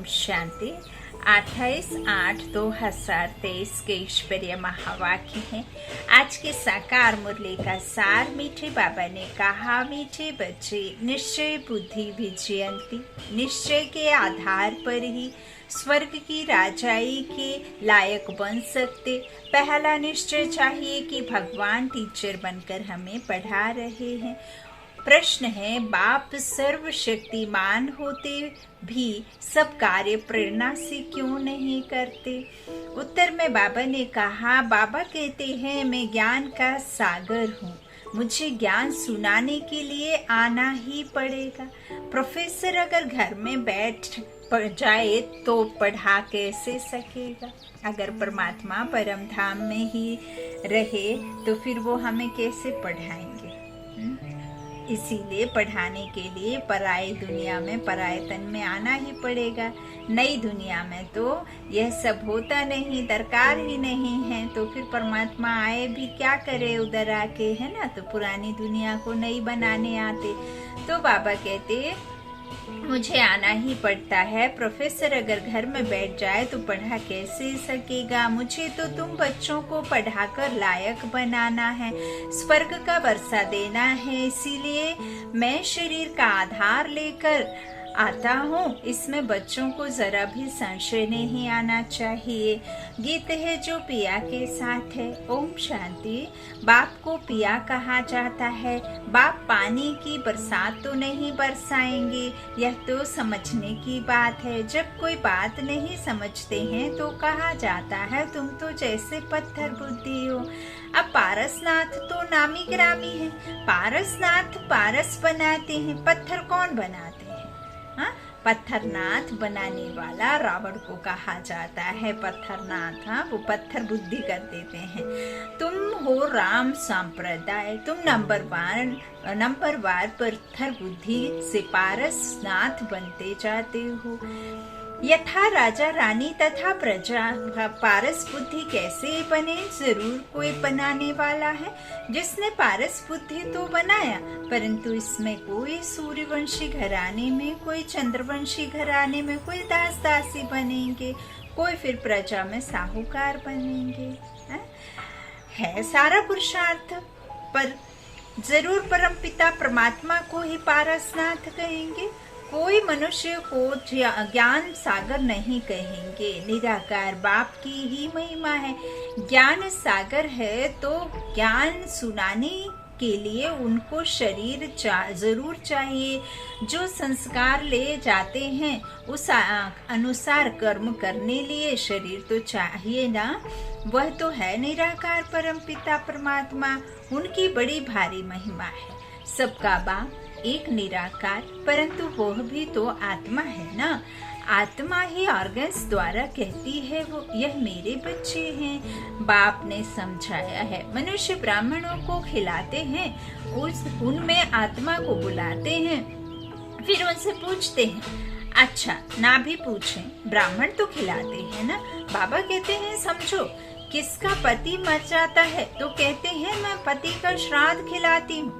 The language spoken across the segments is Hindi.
शांति। 28/8/2023 के ईश्वरीय महावाक्य है। आज के साकार मुरली का सार। मीठे बाबा ने कहा, मीठे बच्चे निश्चय बुद्धि विजयंती। निश्चय के आधार पर ही स्वर्ग की राजाई के लायक बन सकते। पहला निश्चय चाहिए कि भगवान टीचर बनकर हमें पढ़ा रहे हैं। प्रश्न है, बाप सर्वशक्तिमान होते भी सब कार्य प्रेरणा से क्यों नहीं करते? उत्तर में बाबा ने कहा, बाबा कहते हैं मैं ज्ञान का सागर हूँ, मुझे ज्ञान सुनाने के लिए आना ही पड़ेगा। प्रोफेसर अगर घर में बैठ जाए तो पढ़ा कैसे सकेगा? अगर परमात्मा परम धाम में ही रहे तो फिर वो हमें कैसे पढ़ाएंगे? इसीलिए पढ़ाने के लिए पराई दुनिया में, पराए तन में आना ही पड़ेगा। नई दुनिया में तो यह सब होता नहीं, दरकार ही नहीं है। तो फिर परमात्मा आए भी क्या करे उधर आके, है ना? तो पुरानी दुनिया को नई बनाने आते। तो बाबा कहते मुझे आना ही पड़ता है। प्रोफेसर अगर घर में बैठ जाए तो पढ़ा कैसे सकेगा? मुझे तो तुम बच्चों को पढ़ाकर लायक बनाना है, स्वर्ग का वर्षा देना है। इसीलिए मैं शरीर का आधार लेकर आता हूँ। इसमें बच्चों को जरा भी संशय नहीं आना चाहिए। गीत है जो पिया के साथ है। ओम शांति। बाप को पिया कहा जाता है। बाप पानी की बरसात तो नहीं बरसाएंगे, यह तो समझने की बात है। जब कोई बात नहीं समझते हैं तो कहा जाता है तुम तो जैसे पत्थर बुद्धि हो। अब पारसनाथ तो नामी ग्रामी है। पारसनाथ पारस बनाते हैं, पत्थर कौन बनाते हैं? हाँ, पत्थरनाथ बनाने वाला रावण को कहा जाता है पत्थरनाथ। हाँ, वो पत्थर बुद्धि कर देते हैं। तुम हो राम संप्रदाय, तुम नंबरवार पत्थर बुद्धि से पारसनाथ बनते जाते हो। यथा राजा रानी तथा प्रजा पारस बुद्धि कैसे बने? जरूर कोई बनाने वाला है जिसने पारस बुद्धि तो बनाया, परंतु इसमें कोई सूर्यवंशी घराने में, कोई चंद्रवंशी घराने में, कोई दास दासी बनेंगे, कोई फिर प्रजा में साहूकार बनेंगे। है सारा पुरुषार्थ, पर जरूर परमपिता परमात्मा को ही पारसनाथ कहेंगे। कोई मनुष्य को ज्ञान सागर नहीं कहेंगे। निराकार बाप की ही महिमा है। ज्ञान सागर है तो ज्ञान सुनाने के लिए उनको शरीर जरूर चाहिए। जो संस्कार ले जाते हैं उस अनुसार कर्म करने लिए शरीर तो चाहिए ना। वह तो है निराकार परमपिता परमात्मा, उनकी बड़ी भारी महिमा है। सबका बाप एक निराकार, परंतु वह भी तो आत्मा है ना। आत्मा ही ऑर्गन्स द्वारा कहती है वो यह मेरे बच्चे हैं। बाप ने समझाया है। मनुष्य ब्राह्मणों को खिलाते हैं, उनमें आत्मा को बुलाते हैं, फिर उनसे पूछते हैं। अच्छा, ना भी पूछें, ब्राह्मण तो खिलाते हैं ना। बाबा कहते हैं समझो, किसका पति मर जाता है तो कहते हैं मैं पति का श्राद्ध खिलाती हूँ।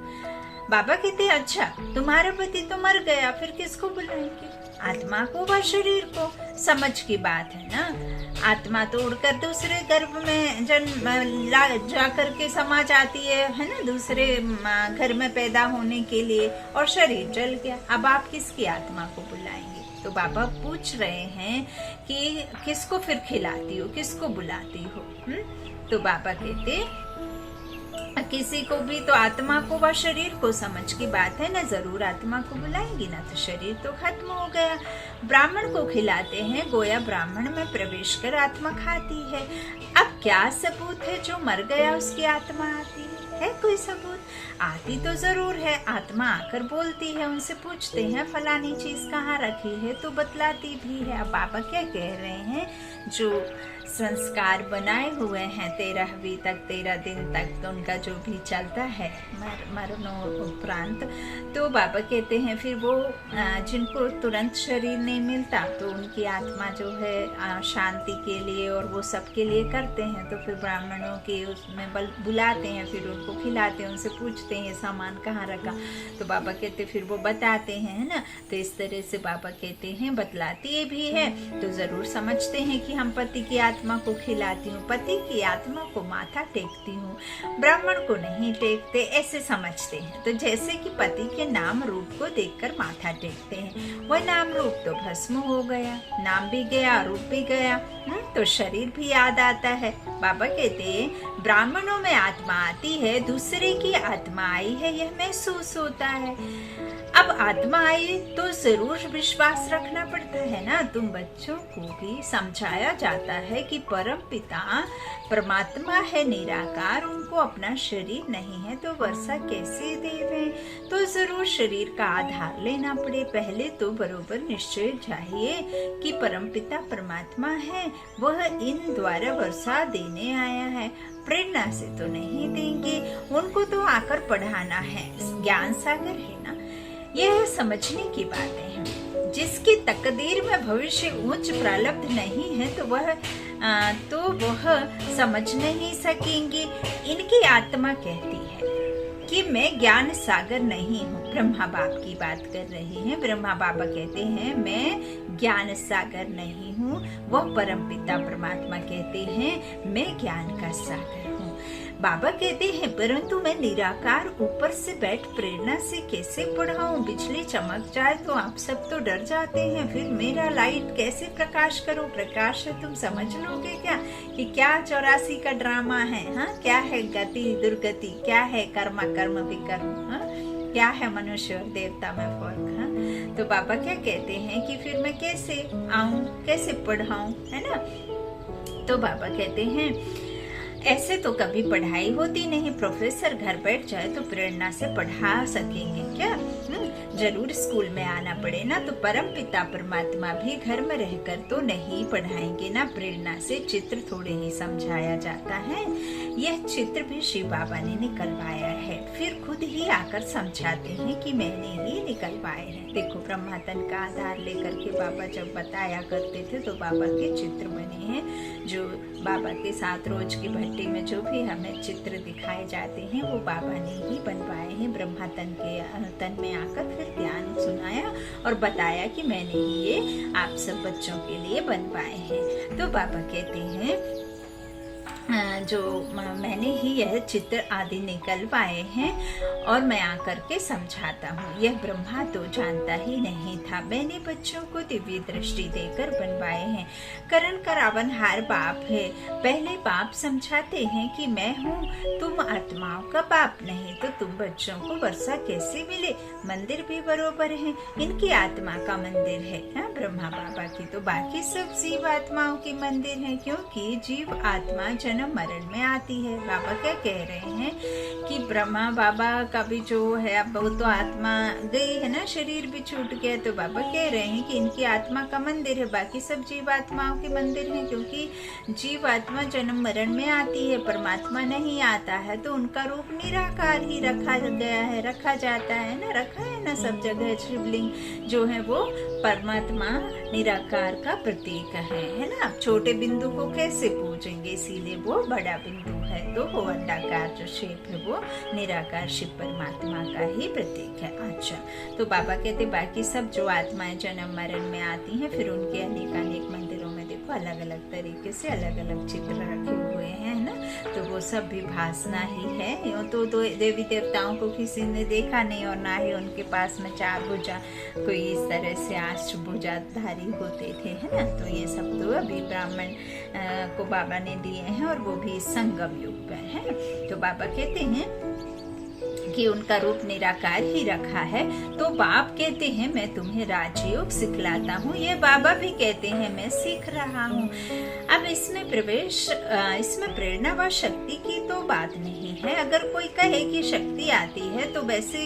बाबा कहते हैं अच्छा, तुम्हारा पति तो मर गया, फिर किसको बुलाएंगे? आत्मा को व शरीर को। समझ की बात है ना। आत्मा तो उड़कर दूसरे गर्भ में जा करके समा जाती है ना, दूसरे घर में पैदा होने के लिए, और शरीर जल गया। अब आप किसकी आत्मा को बुलाएंगे? तो बाबा पूछ रहे हैं कि किसको फिर खिलाती हो, किसको बुलाती हो? तो बाबा कहते किसी को भी तो आत्मा को व शरीर को समझ की बात है ना, जरूर आत्मा को बुलाएंगी ना, तो शरीर तो खत्म हो गया। ब्राह्मण को खिलाते हैं, गोया ब्राह्मण में प्रवेश कर आत्मा खाती है। अब क्या सबूत है जो मर गया उसकी आत्मा आती है कोई सबूत? आती तो जरूर है। आत्मा आकर बोलती है, उनसे पूछते हैं फलानी चीज कहाँ रखी है तो बतलाती भी है। अब बाबा क्या कह रहे हैं? जो संस्कार बनाए हुए हैं 13वीं तक, 13 दिन तक, तो उनका जो भी चलता है मरणोपरांत, तो बाबा कहते हैं फिर वो जिनको तुरंत शरीर नहीं मिलता तो उनकी आत्मा जो है शांति के लिए और वो सबके लिए करते हैं। तो फिर ब्राह्मणों के उसमें बुलाते हैं, फिर उनको खिलाते हैं, उनसे पूछते हैं सामान कहाँ रखा, तो बाबा कहते फिर वो बताते हैं, है ना। तो इस तरह से बाबा कहते हैं, बतलाती भी है तो जरूर समझते हैं कि हम पति की आत्मा को खिलाती हूँ, पति की आत्मा को माथा टेकती हूँ, ब्राह्मण को नहीं टेकते, ऐसे समझते हैं। तो जैसे कि पति के नाम रूप को देखकर माथा टेकते हैं, वह नाम रूप तो भस्म हो गया, नाम भी गया, रूप भी गया, तो शरीर भी याद आता है। बाबा कहते हैं ब्राह्मणों में आत्मा आती है, दूसरे की आत्मा आई है, यह महसूस होता है। अब आत्मा आई तो जरूर विश्वास रखना पड़ता है ना। तुम बच्चों को भी समझाया जाता है कि परम पिता परमात्मा है निराकार, उनको अपना शरीर नहीं है तो वर्षा कैसे देवे, तो जरूर शरीर का आधार लेना पड़े। पहले तो बरोबर निश्चय चाहिए कि परम पिता परमात्मा है, वह इन द्वारा वर्षा देने आया है, प्रेरणा से तो नहीं देंगे, उनको तो आकर पढ़ाना है, ज्ञान सागर है ना। यह समझने की बातें हैं। जिसकी तकदीर में भविष्य उच्च प्रारब्ध नहीं है तो वह समझ नहीं सकेंगे। इनकी आत्मा कहती है कि मैं ज्ञान सागर नहीं हूँ। ब्रह्मा बाप की बात कर रहे हैं। ब्रह्मा बाबा कहते हैं मैं ज्ञान सागर नहीं हूँ। वह परम पिता परमात्मा कहते हैं मैं ज्ञान का सागर हूँ। बाबा कहते हैं परंतु मैं निराकार ऊपर से बैठ प्रेरणा से कैसे पढ़ाऊं, बिजली चमक जाए तो आप सब तो डर जाते हैं, फिर मेरा लाइट कैसे प्रकाश करूं। प्रकाश है तुम समझ लोगे क्या कि क्या 84 का ड्रामा है, हाँ क्या है गति दुर्गति, क्या है कर्म कर्म विकर्म, हाँ क्या है मनुष्य और देवता में फर्क। हाँ तो बाबा क्या कहते हैं कि फिर मैं कैसे आऊं, कैसे पढ़ाऊं, है ना। तो बाबा कहते हैं ऐसे तो कभी पढ़ाई होती नहीं, प्रोफेसर घर बैठ जाए तो प्रेरणा से पढ़ा सकेंगे क्या। जरूर स्कूल में आना पड़े ना। तो परम पिता परमात्मा भी घर में रहकर तो नहीं पढ़ाएंगे ना, प्रेरणा से चित्र थोड़े ही समझाया जाता है। यह चित्र भी शिव बाबा ने निकलवाया है, फिर खुद ही आकर समझाते हैं कि मैंने ही निकलवाए हैं। देखो ब्रह्मातन का आधार लेकर के बाबा जब बताया करते थे तो बाबा के चित्र बने हैं, जो बाबा के साथ रोज की भट्टी में जो भी हमें चित्र दिखाए जाते हैं वो बाबा ने ही बनवाए हैं। ब्रह्मा तन में आकर फिर ज्ञान सुनाया और बताया कि मैंने ही ये आप सब बच्चों के लिए बनवाए हैं। तो बाबा कहते हैं जो मैंने ही यह चित्र आदि निकलवाए हैं और मैं आकर के समझाता हूँ। यह ब्रह्मा तो जानता ही नहीं था, मैंने बच्चों को दिव्य दृष्टि देकर बनवाए हैं। करण करावनहार बाप है, पहले बाप समझाते हैं कि मैं हूँ, तुम आत्माओं का बाप नहीं तो तुम बच्चों को वर्षा कैसे मिले। मंदिर भी बरोबर है, इनकी आत्मा का मंदिर है, हाँ ब्रह्मा बाबा की, तो बाकी सब जीव आत्माओं की मंदिर है, क्योंकि जीव आत्मा जन्म मरण में आती है। बाबा क्या कह रहे हैं कि ब्रह्मा बाबा का भी जो है अब वो तो आत्मा गई है ना, शरीर भी छूट गया, तो बाबा कह रहे हैं कि इनकी आत्मा का मंदिर है, बाकी सब जीव आत्माओं के मंदिर है, क्योंकि जीव आत्मा जन्म मरण में आती है, परमात्मा नहीं आता है, तो उनका रूप निराकार ही रखा गया है, रखा जाता है ना, रखा है ना सब जगह। शिवलिंग जो है वो परमात्मा निराकार का प्रतीक है ना। छोटे बिंदु को कैसे पूजेंगे, इसीलिए वो बड़ा बिंदु है, तो वो अंडाकार जो शेप है वो निराकार शिव परमात्मा का ही प्रतीक है। अच्छा, तो बाबा कहते बाकी सब जो आत्माएं जन्म मरण में आती हैं, फिर उनके अनेक मंदिरों में देखो अलग अलग तरीके से अलग अलग चित्र रखे हुए हैं ना, तो वो सब भी भासना ही है। यूँ तो देवी देवताओं को किसी ने देखा नहीं और ना ही उनके पास में 4 भुजा कोई इस तरह से 8 भुजाधारी होते थे, है ना। तो ये सब तो अभी ब्राह्मण को बाबा ने दिए हैं और वो भी संगम युग पर है। तो बाबा कहते हैं कि उनका रूप निराकार ही रखा है। तो बाप कहते हैं मैं तुम्हें राजयोग सिखलाता हूँ, ये बाबा भी कहते हैं मैं सीख रहा हूँ। अब इसमें प्रेरणा व शक्ति की तो बात नहीं है। अगर कोई कहे कि शक्ति आती है तो वैसे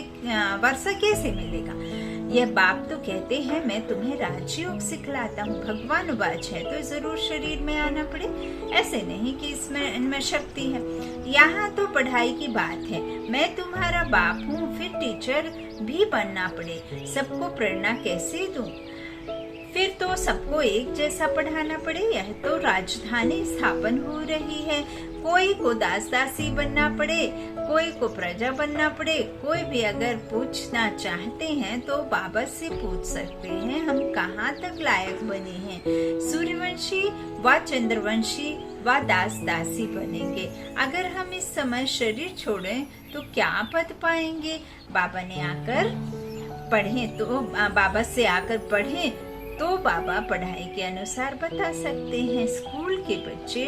वर्षा कैसे मिलेगा। यह बाप तो कहते हैं मैं तुम्हें राजयोग सिखलाता हूँ, भगवान वाच है तो जरूर शरीर में आना पड़े, ऐसे नहीं कि इनमें शक्ति है। यहाँ तो पढ़ाई की बात है, मैं तुम्हारा बाप हूँ, फिर टीचर भी बनना पड़े, सबको प्रेरणा कैसे दूं, फिर तो सबको एक जैसा पढ़ाना पड़े। यह तो राजधानी स्थापन हो रही है, कोई को दास दासी बनना पड़े, कोई को प्रजा बनना पड़े, कोई भी अगर पूछना चाहते हैं तो बाबा से पूछ सकते हैं हम कहाँ तक लायक बने हैं, सूर्यवंशी व चंद्रवंशी व दास दासी बनेंगे। अगर हम इस समय शरीर छोड़ें तो क्या पद पाएंगे। बाबा ने आकर पढ़े तो बाबा से आकर पढ़े तो बाबा पढ़ाई के अनुसार बता सकते हैं। स्कूल के बच्चे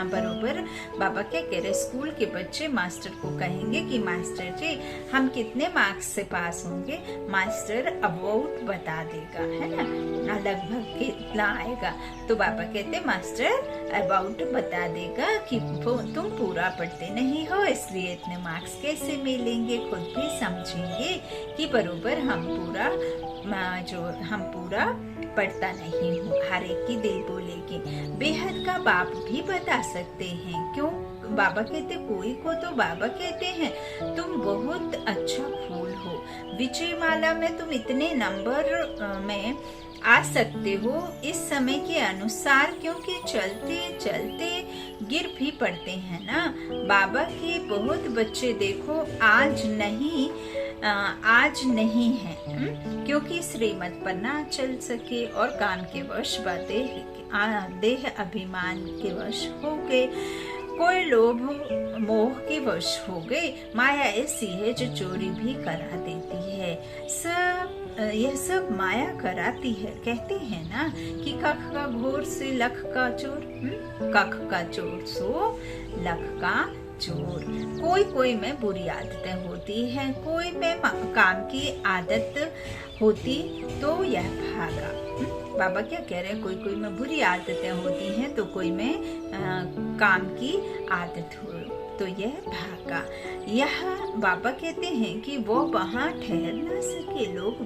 बरोबर बाबा क्या कह रहे, स्कूल के बच्चे मास्टर को कहेंगे कि मास्टर जी हम कितने मार्क्स से पास होंगे, मास्टर अबाउट बता देगा, है ना, लगभग कितना आएगा। तो बाबा कहते मास्टर अबाउट बता देगा कि तुम पूरा पढ़ते नहीं हो इसलिए इतने मार्क्स कैसे मिलेंगे, खुद भी समझेंगे कि बरोबर हम पूरा पढ़ता नहीं हूँ। हर एक की दिल बोलेगी। बेहद का बाप भी बता सकते हैं। क्यों बाबा कहते, कोई को तो बाबा कहते हैं तुम बहुत अच्छा फूल हो, विजय माला में तुम इतने नंबर में आ सकते हो इस समय के अनुसार, क्योंकि चलते चलते गिर भी पड़ते हैं ना। बाबा के बहुत बच्चे देखो आज नहीं है, क्योंकि श्रीमत पर ना चल सके और काम के वश देह अभिमान के वश हो गए, कोई लोभ मोह के वश हो गए। माया ऐसी है जो चोरी भी करा देती है। यह सब माया कराती है। कहते हैं ना कि कख का घोर से लख का चोर, कख का चोर सो लख का चोर। कोई में बुरी आदतें होती हैं, कोई में काम की आदत होती तो यह भागा। बाबा क्या कह रहे हैं, कोई में बुरी आदतें होती हैं तो कोई में काम की आदत हो तो यह भागा। यह बाबा कहते हैं कि वो वहाँ ठहर ना सके, लोग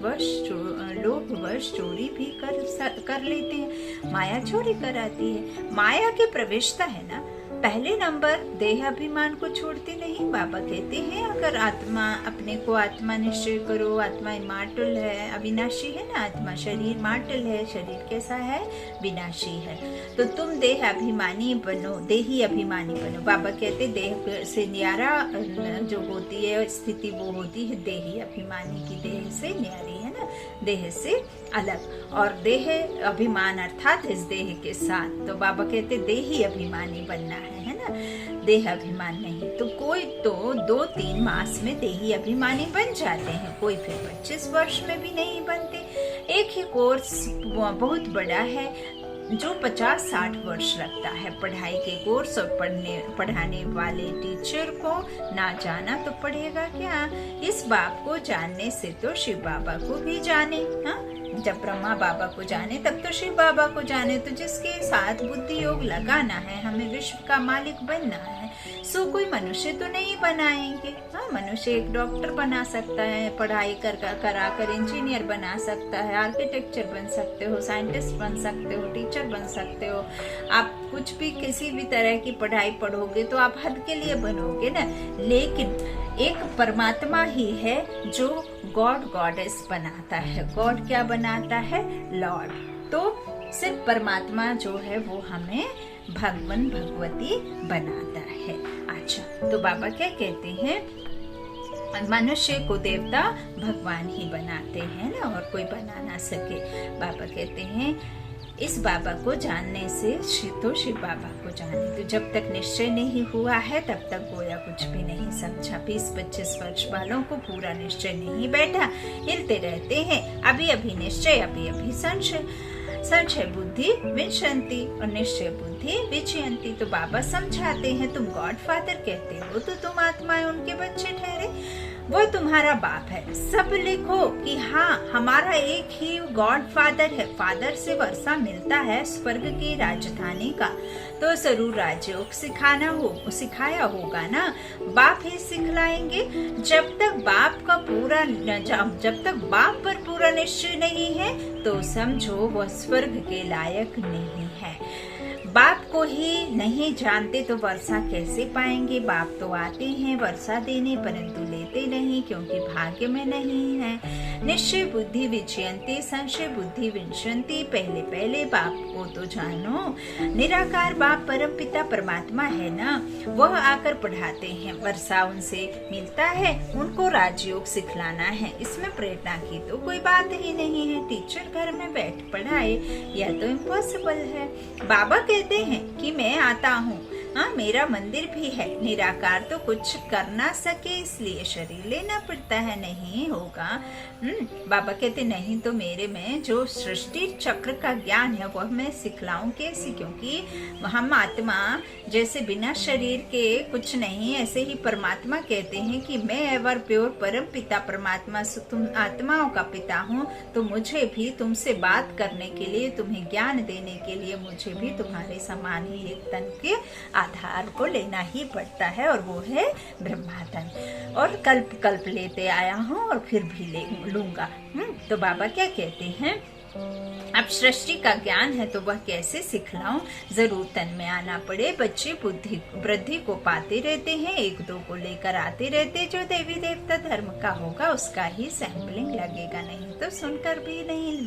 वश चोरी भी कर लेते हैं। माया चोरी कराती है। माया की प्रवेशता है ना, पहले नंबर देह अभिमान को छोड़ते नहीं। बाबा कहते हैं अगर आत्मा अपने को आत्मा निश्चय करो, आत्मा इमार्टल है, अविनाशी है ना, आत्मा शरीर मार्टल है, शरीर कैसा है, विनाशी है, तो तुम देह अभिमानी बनो, देही अभिमानी बनो। बाबा कहते देह से न्यारा जो होती है स्थिति वो होती है देही अभिमानी की, देह से न्यारी है ना, देह से अलग, और देह अभिमान अर्थात इस देह के साथ। तो बाबा कहते देही अभिमानी बनना है ना, देह अभिमान नहीं। तो कोई तो 2-3 मास में देही अभिमानी बन जाते हैं, कोई फिर 25 वर्ष में भी नहीं बनते। एक ही कोर्स बहुत बड़ा है जो 50-60 वर्ष लगता है पढ़ाई के कोर्स, और पढ़ाने वाले टीचर को ना जाना तो पढ़ेगा क्या। इस बात को जानने से तो शिव बाबा को भी जाने, हाँ, जब ब्रह्मा बाबा को जाने तब तो शिव बाबा को जाने। तो जिसके साथ बुद्धि योग लगाना है, हमें विश्व का मालिक बनना है, सो कोई मनुष्य तो नहीं बनाएंगे। हाँ, मनुष्य एक डॉक्टर बना सकता है, पढ़ाई कर इंजीनियर बना सकता है, आर्किटेक्चर बन सकते हो, साइंटिस्ट बन सकते हो, टीचर बन सकते हो। आप कुछ भी किसी भी तरह की पढ़ाई पढ़ोगे तो आप हद के लिए बनोगे ना। लेकिन एक परमात्मा ही है जो गॉडेस बनाता है। गॉड क्या बनाता है, लॉर्ड। तो सिर्फ परमात्मा जो है वो हमें भगवान भगवती बनाता है। अच्छा, तो बाबा क्या कहते हैं, मनुष्य को देवता भगवान ही बनाते हैं ना, और कोई बना ना सके। बाबा कहते हैं इस बाबा को जानने से तो शिव बाबा को जाने। तो जब तक निश्चय नहीं हुआ है तब तक गोया कुछ भी नहीं समझा। 20-25 वर्ष वालों को पूरा निश्चय नहीं बैठा, हिलते रहते हैं, अभी निश्चय, अभी संशय। संशय बुद्धि विंशंति और निश्चय बुद्धि विचयंती। तो बाबा समझाते हैं तुम गॉड फादर कहते हो तो तुम आत्माएं उनके बच्चे ठहरे, वो तुम्हारा बाप है। सब लिखो कि हाँ हमारा एक ही गॉड फादर है। फादर से वर्षा मिलता है स्वर्ग की राजधानी का, तो जरूर राजयोग सिखाया होगा ना, बाप ही सिखलाएंगे। जब तक बाप पर पूरा निश्चय नहीं है तो समझो वह स्वर्ग के लायक नहीं है। बाप को ही नहीं जानते तो वर्षा कैसे पाएंगे। बाप तो आते हैं वर्षा देने, परंतु लेते होते नहीं, क्योंकि भाग्य में नहीं है। निश्चय बुद्धि विचयंती, संशय बुद्धि विंशंती। पहले पहले बाप को तो जानो, निराकार बाप परम पिता परमात्मा है ना, वह आकर पढ़ाते हैं। वर्षा उनसे मिलता है, उनको राजयोग सिखलाना है, इसमें प्रेरणा की तो कोई बात ही नहीं है। टीचर घर में बैठ पढ़ाए, यह तो इम्पॉसिबल है। बाबा कहते हैं कि मैं आता हूँ, हाँ मेरा मंदिर भी है। निराकार तो कुछ कर ना सके, इसलिए शरीर लेना पड़ता है, नहीं होगा। बाबा कहते नहीं तो मेरे में जो सृष्टि चक्र का ज्ञान है वह मैं सिखलाऊं कैसे, क्योंकि हम आत्मा जैसे बिना शरीर के कुछ नहीं, ऐसे ही परमात्मा कहते हैं कि मैं एवर प्योर परम पिता परमात्मा, तुम आत्माओं का पिता हूँ, तो मुझे भी तुमसे बात करने के लिए, तुम्हें ज्ञान देने के लिए मुझे भी तुम्हारे समान ही एक तन के आधार को लेना ही पड़ता है, और वो है ब्रह्मातन। और कल्प कल्प लेते आया हूँ और फिर भी लूंगा। तो बाबा क्या कहते हैं, अब सृष्टि का ज्ञान है तो वह कैसे सिखलाऊं, जरूर तन में आना पड़े। बच्चे बुद्धि वृद्धि को पाते रहते हैं, एक दो को लेकर आते रहते, जो देवी देवता धर्म का होगा उसका ही सैंपलिंग लगेगा, नहीं तो सुनकर भी नहीं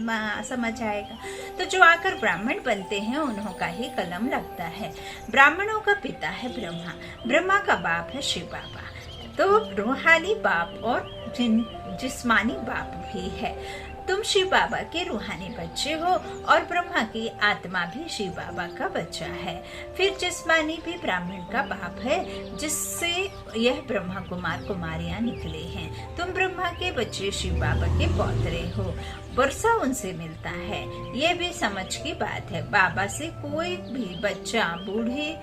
समझ आएगा। तो जो आकर ब्राह्मण बनते हैं उन्हों का ही कलम लगता है। ब्राह्मणों का पिता है ब्रह्मा, ब्रह्मा का बाप है शिव बाबा, तो रूहानी बाप और जिस्मानी बाप भी है। तुम शिव बाबा के रूहानी बच्चे हो और ब्रह्मा की आत्मा भी शिव बाबा का बच्चा है। फिर जिस्मानी भी ब्राह्मण का बाप है, जिससे यह ब्रह्मा कुमार कुमारियां निकले हैं। तुम ब्रह्मा के बच्चे शिव बाबा के पौत्रे हो। वर्षा उनसे मिलता है, यह भी समझ की बात है। बाबा से कोई भी बच्चा बूढ़े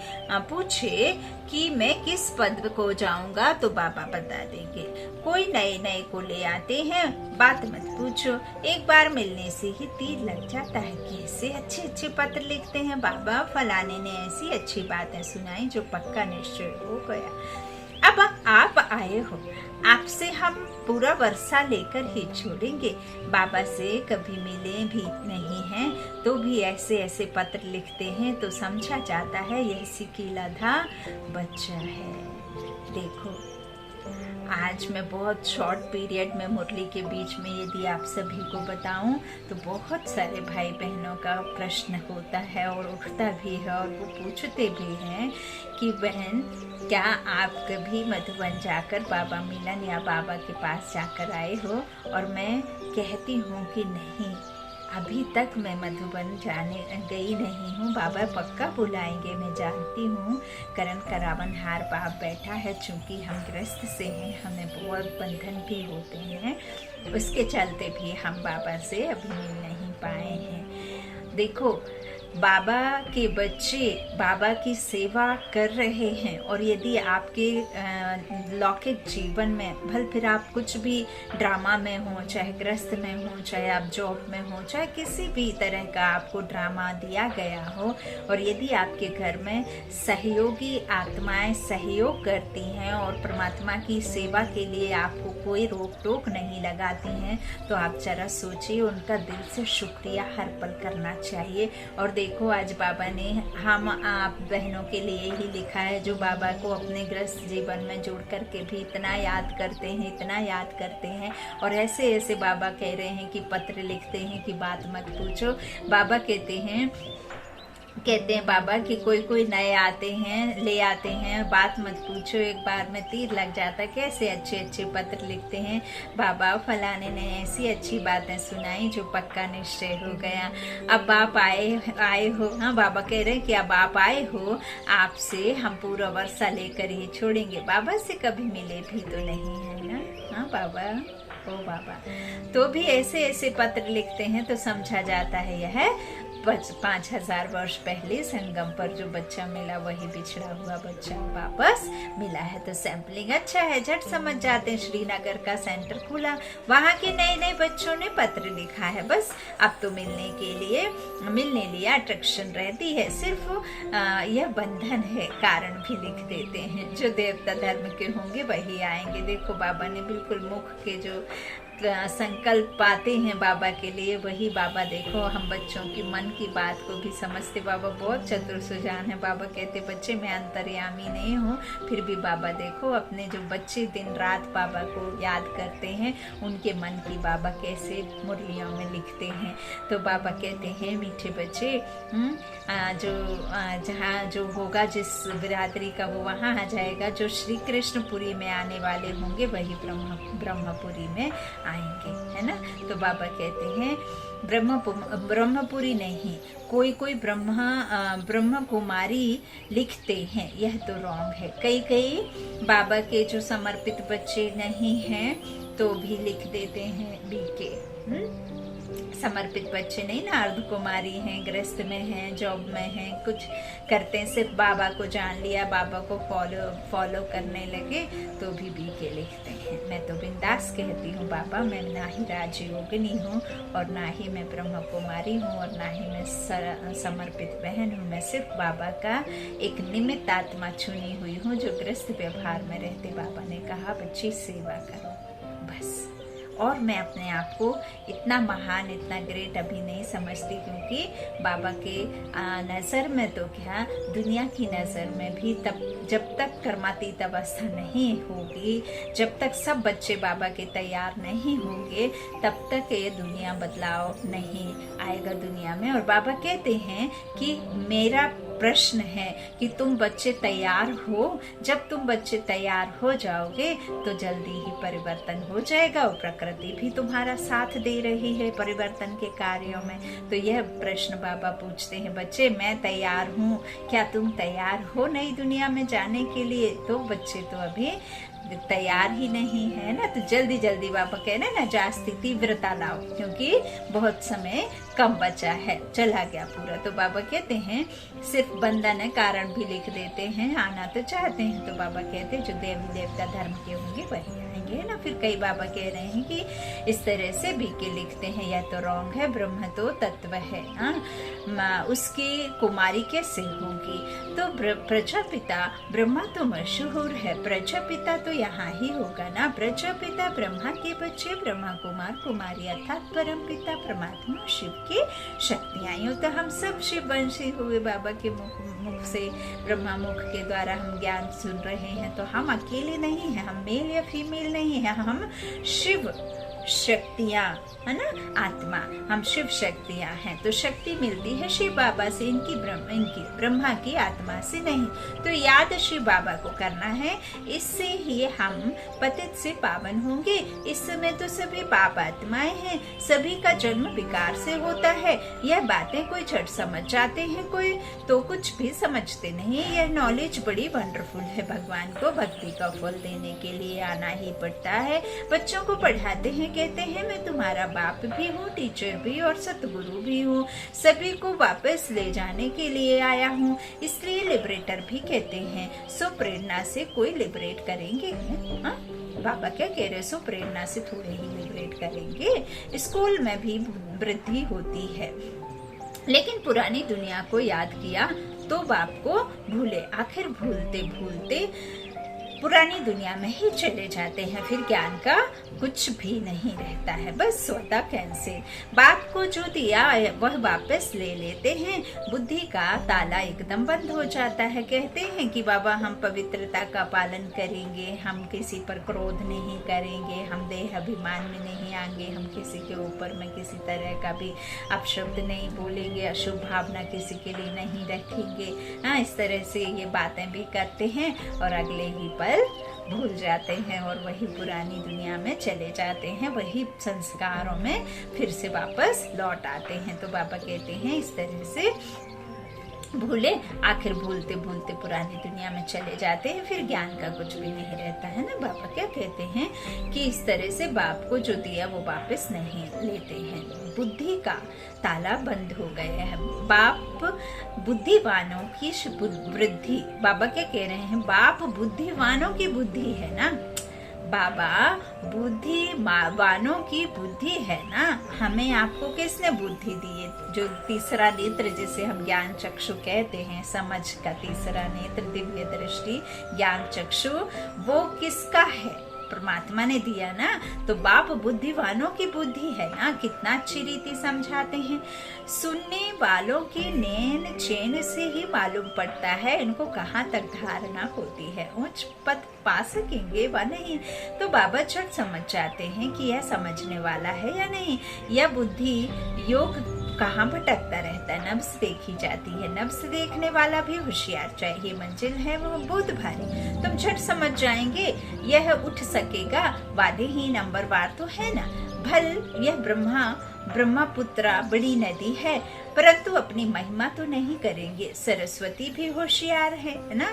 पूछे कि मैं किस पद को जाऊंगा तो बाबा बता देंगे। कोई नए नए को ले आते हैं, बात मत पूछो, एक बार मिलने से ही तीर लग जाता है। कैसे अच्छे अच्छे पत्र लिखते हैं बाबा, फलाने ने ऐसी अच्छी बातें सुनाई जो पक्का निश्चय हो गया। अब आप आए हो, आपसे हम पूरा वर्षा लेकर ही छोड़ेंगे। बाबा से कभी मिले भी नहीं हैं, तो भी ऐसे ऐसे पत्र लिखते हैं तो समझा जाता है यह सिकीलाधा बच्चा है। देखो आज मैं बहुत शॉर्ट पीरियड में मुरली के बीच में यदि आप सभी को बताऊं तो बहुत सारे भाई बहनों का प्रश्न होता है और उठता भी है, और वो पूछते भी हैं कि बहन क्या आप कभी मधुबन जाकर बाबा मिलन या बाबा के पास जाकर आए हो? और मैं कहती हूँ कि नहीं, अभी तक मैं मधुबन जाने गई नहीं हूँ। बाबा पक्का बुलाएंगे, मैं जानती हूँ। करण करावन हार बाप बैठा है, चूंकि हम ग्रस्त से हैं, हमें बहुत बंधन भी होते हैं, उसके चलते भी हम बाबा से अभी मिल नहीं पाए हैं। देखो बाबा के बच्चे बाबा की सेवा कर रहे हैं, और यदि आपके लौकिक जीवन में भल फिर आप कुछ भी ड्रामा में हो, चाहे ग्रस्त में हो, चाहे आप जॉब में हो, चाहे किसी भी तरह का आपको ड्रामा दिया गया हो, और यदि आपके घर में सहयोगी आत्माएं सहयोग करती हैं और परमात्मा की सेवा के लिए आपको कोई रोक टोक नहीं लगाती हैं, तो आप जरा सोचिए, उनका दिल से शुक्रिया हर पल करना चाहिए। और देखो आज बाबा ने हम आप बहनों के लिए ही लिखा है, जो बाबा को अपने ग्रस्त जीवन में जोड़ करके भी इतना याद करते हैं, इतना याद करते हैं, और ऐसे ऐसे बाबा कह रहे हैं कि पत्र लिखते हैं कि बात मत पूछो। बाबा कहते हैं बाबा कि कोई कोई नए आते हैं, ले आते हैं, बात मत पूछो, एक बार में तीर लग जाता। कैसे अच्छे अच्छे पत्र लिखते हैं बाबा, फलाने ने ऐसी अच्छी बातें सुनाई जो पक्का निश्चय हो गया। अब आप आए हो, हाँ बाबा कह रहे हैं कि अब आप आए हो, आपसे हम पूरा वर्षा लेकर ही छोड़ेंगे। बाबा से कभी मिले भी तो नहीं है ना, हाँ बाबा, ओ बाबा। तो भी ऐसे ऐसे पत्र लिखते हैं तो समझा जाता है यह 5000 वर्ष पहले संगम पर जो बच्चा मिला वही बिछड़ा हुआ बच्चा वापस मिला है। तो सैंपलिंग अच्छा है, झट समझ जाते हैं। श्रीनगर का सेंटर खुला, वहाँ के नए नए बच्चों ने पत्र लिखा है, बस अब तो मिलने लिए अट्रैक्शन रहती है। सिर्फ यह बंधन है, कारण भी लिख देते हैं। जो देवता धर्म के होंगे वही आएंगे। देखो बाबा ने बिल्कुल मुख के जो संकल्प पाते हैं बाबा के लिए, वही बाबा देखो हम बच्चों की मन की बात को भी समझते। बाबा बहुत चतुर सुजान है। बाबा कहते बच्चे मैं अंतर्यामी नहीं हूँ, फिर भी बाबा देखो अपने जो बच्चे दिन रात बाबा को याद करते हैं उनके मन की बाबा कैसे मुरलियों में लिखते हैं। तो बाबा कहते हैं मीठे बच्चे, जो जहाँ जो होगा जिस बिरादरी का वो वहाँ आ जाएगा। जो श्री कृष्णपुरी में आने वाले होंगे वही ब्रह्मपुरी में आएंगे, है ना। तो बाबा कहते हैं ब्रह्मपुरी नहीं, कोई ब्रह्म कुमारी लिखते हैं, यह तो रॉन्ग है। कई बाबा के जो समर्पित बच्चे नहीं हैं तो भी लिख देते हैं बीके। समर्पित बच्चे नहीं ना, अर्ध कुमारी हैं, गृहस्थ में हैं, जॉब में हैं, कुछ करते हैं, सिर्फ बाबा को जान लिया, बाबा को फॉलो करने लगे तो भी बीके लिखते हैं। मैं तो बिंदास कहती हूँ बाबा, मैं ना ही राजयोगिनी हूँ और ना ही मैं ब्रह्म कुमारी हूँ और ना ही मैं समर्पित बहन हूँ। मैं सिर्फ बाबा का एक निमित्त आत्मा चुनी हुई हूँ जो गृहस्थ व्यवहार में रहते। बाबा ने कहा बच्ची सेवा करो बस। और मैं अपने आप को इतना महान, इतना ग्रेट अभी नहीं समझती, क्योंकि बाबा के नज़र में तो क्या, दुनिया की नज़र में भी जब तक कर्मातीत अवस्था नहीं होगी, जब तक सब बच्चे बाबा के तैयार नहीं होंगे, तब तक ये दुनिया बदलाव नहीं आएगा दुनिया में। और बाबा कहते हैं कि मेरा प्रश्न है कि तुम बच्चे तैयार हो। जब तुम बच्चे तैयार हो जाओगे तो जल्दी ही परिवर्तन हो जाएगा और प्रकृति भी तुम्हारा साथ दे रही है परिवर्तन के कार्यों में। तो यह प्रश्न बाबा पूछते हैं, बच्चे मैं तैयार हूँ, क्या तुम तैयार हो नई दुनिया में जाने के लिए? तो बच्चे तो अभी तैयार ही नहीं है ना। तो जल्दी जल्दी बाबा कह रहे ना, जास्ती तीव्रता लाओ, क्योंकि बहुत समय कम बचा है, चला गया पूरा। तो बाबा कहते हैं सिर्फ बंधन है, कारण भी लिख देते हैं, आना तो चाहते हैं। तो बाबा कहते हैं जो देवी देवता धर्म के होंगे वही आएंगे ना। फिर कई बाबा कह रहे हैं कि इस तरह से बीके लिखते हैं, यह तो रॉन्ग है, ब्रह्म तो तत्व है, उसकी कुमारी कैसे होगी? तो प्रजापिता ब्रह्मा तो मशहूर है, प्रजापिता तो यहाँ ही होगा ना। प्रजापिता ब्रह्मा के बच्चे, ब्रह्मा कुमार कुमारी अर्थात परम पिता परमात्मा शिव की शक्तियां। यूं तो हम सब शिव वंशी हुए, बाबा के मुख से, ब्रह्मा मुख के द्वारा हम ज्ञान सुन रहे हैं। तो हम अकेले नहीं हैं, हम मेल या फीमेल नहीं है, हम शिव शक्तियां, है ना, आत्मा, हम शिव शक्तियां हैं। तो शक्ति मिलती है शिव बाबा से, इनकी ब्रह्मा की आत्मा से नहीं। तो याद शिव बाबा को करना है, इससे ही हम पतित से पावन होंगे। इस समय तो सभी पाप आत्माएं हैं, सभी का जन्म विकार से होता है। यह बातें कोई झट समझ जाते हैं, कोई तो कुछ भी समझते नहीं। यह नॉलेज बड़ी वंडरफुल है। भगवान को भक्ति का फल देने के लिए आना ही पड़ता है। बच्चों को पढ़ाते हैं, कहते हैं मैं तुम्हारा बाप भी हूँ, टीचर भी और सतगुरु भी हूँ, सभी को वापस ले जाने के लिए आया हूँ, इसलिए लिबरेटर भी कहते हैं। सो प्रेरणा से कोई लिबरेट करेंगे? बाबा क्या कह रहे? सो प्रेरणा से थोड़े ही लिबरेट करेंगे। स्कूल में भी वृद्धि होती है, लेकिन पुरानी दुनिया को याद किया तो बाप को भूले। आखिर भूलते भूलते पुरानी दुनिया में ही चले जाते हैं, फिर ज्ञान का कुछ भी नहीं रहता है, बस स्वतः कैंसिल। बाप को जो दिया वह वापस ले लेते हैं, बुद्धि का ताला एकदम बंद हो जाता है। कहते हैं कि बाबा हम पवित्रता का पालन करेंगे, हम किसी पर क्रोध नहीं करेंगे, हम देह अभिमान में नहीं आएंगे, हम किसी के ऊपर में किसी तरह का भी अपशब्द नहीं बोलेंगे, अशुभ भावना किसी के लिए नहीं रखेंगे। इस तरह से ये बातें भी करते हैं और अगले ही पल भूल जाते हैं और वही पुरानी दुनिया में चले जाते हैं, वही संस्कारों में फिर से वापस लौट आते हैं। तो बाबा कहते हैं इस तरह से भूले, आखिर भूलते भूलते पुरानी दुनिया में चले जाते हैं, फिर ज्ञान का कुछ भी नहीं रहता है ना। बाबा क्या कहते हैं कि इस तरह से बाप को जो दिया वो वापस नहीं लेते हैं, बुद्धि का ताला बंद हो गया है। बाप बुद्धिवानों की वृद्धि, बाबा क्या कह रहे हैं? बाप बुद्धिवानों की बुद्धि है ना, बाबा बुद्धिमानों की बुद्धि है ना। हमें आपको किसने बुद्धि दी है? जो तीसरा नेत्र जिसे हम ज्ञान चक्षु कहते हैं, समझ का तीसरा नेत्र, दिव्य दृष्टि, ज्ञान चक्षु, वो किसका है? परमात्मा ने दिया ना, तो बाप बुद्धिवानों की बुद्धि है ना, कितना अच्छी रीति समझाते हैं। सुनने वालों की नैन चैन से ही मालूम पड़ता है इनको कहाँ तक धारणा होती है, उच्च पद पा सकेंगे व नहीं। तो बाबा झट समझ जाते हैं कि यह समझने वाला है या नहीं, यह बुद्धि योग कहाँ भटकता रहता है, नब्ज देखी जाती है। नब्ज देखने वाला भी होशियार चाहिए, मंजिल है वो बुद्ध भारी। तुम झट समझ जाएंगे यह उठ सकेगा, वादे ही नंबरवार तो है ना। भल यह ब्रह्मपुत्रा बड़ी नदी है, परंतु अपनी महिमा तो नहीं करेंगे। सरस्वती भी होशियार है ना,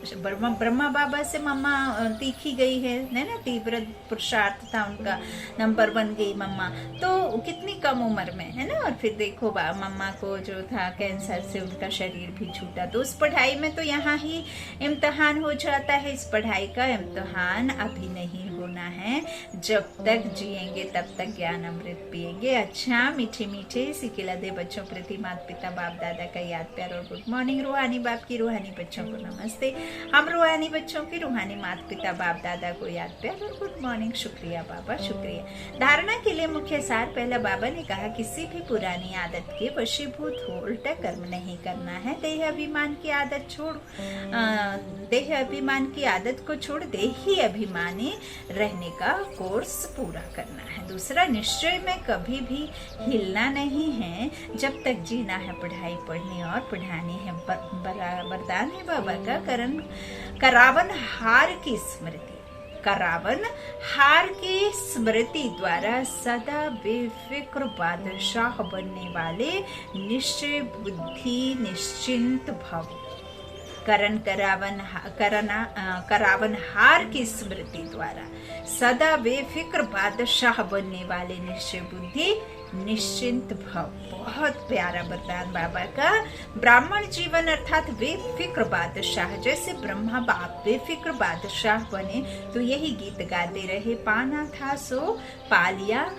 ब्रह्मा बाबा से मम्मा तीखी गई है ना, तीव्र पुरुषार्थ था उनका, नंबर 1 गई मम्मा, तो कितनी कम उम्र में है ना। और फिर देखो मम्मा को जो था कैंसर से उनका शरीर भी छूटा, तो उस पढ़ाई में तो यहाँ ही इम्तिहान हो जाता है। इस पढ़ाई का इम्तिहान अभी नहीं होना है, जब तक जिएंगे तब तक ज्ञान अमृत पिएंगे। अच्छा मीठे मीठे सिकिला दे बच्चों प्रति माता पिता बाप दादा का याद प्यार और गुड मॉर्निंग। रूहानी बाप की रूहानी बच्चों को नमस्ते। हम रूहानी बच्चों की रूहानी माता पिता बाप दादा को याद प्यार और गुड मॉर्निंग। शुक्रिया बाबा, शुक्रिया। धारणा के लिए मुख्य सार, पहला बाबा ने कहा किसी भी पुरानी आदत के वशीभूत हो, उल्टा कर्म नहीं करना है। देह अभिमान की आदत छोड़, देह अभिमान की आदत को छोड़ देही अभिमानी रहने का कोर्स पूरा करना है। दूसरा, निश्चय में कभी भी हिलना नहीं है, जब तक जीना है पढ़ाई पढ़नी और पढ़ानी है। वरदान है बाबा का, करावन हार की स्मृति, करावन हार की स्मृति द्वारा सदा बेफिक्र बादशाह बनने वाले निश्चय बुद्धि निश्चिंत भव। करावन हार की स्मृति द्वारा सदा बेफिक्र बादशाह बनने वाले निश्चय बुद्धि निश्चिंत भव। बहुत प्यारा वरदान बाबा का। ब्राह्मण जीवन अर्थात बेफिक्र बादशाह, जैसे ब्रह्मा बाप बेफिक्र बादशाह बने, तो यही गीत गाते रहे, पाना था सो पा लिया,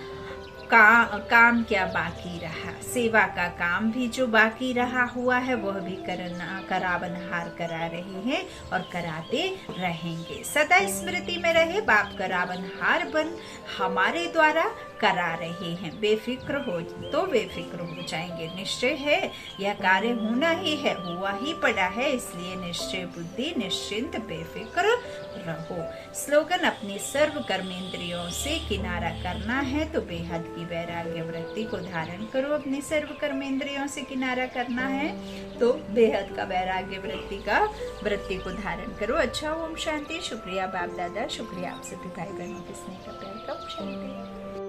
काम क्या बाकी रहा। सेवा का काम भी जो बाकी रहा हुआ है वह भी करावन हार करा रहे हैं और कराते रहेंगे। सदा स्मृति में रहे, बाप करावन हार बन हमारे द्वारा करा रहे हैं। बेफिक्र हो तो बेफिक्र हो जाएंगे। निश्चय है यह कार्य होना ही है, हुआ ही पड़ा है, इसलिए निश्चय बुद्धि निश्चिंत बेफिक्र रहो। स्लोगन, अपनी सर्व कर्मेंद्रियों से किनारा करना है तो बेहद की वैराग्य वृत्ति को धारण करो। अपनी सर्व कर्मेंद्रियों से किनारा करना है तो बेहद का वैराग्य वृत्ति को धारण करो। अच्छा, ओम शांति। शुक्रिया बाप दादा, शुक्रिया आप सभी भाई बहनों के स्नेह का प्यार का। ओम शांति।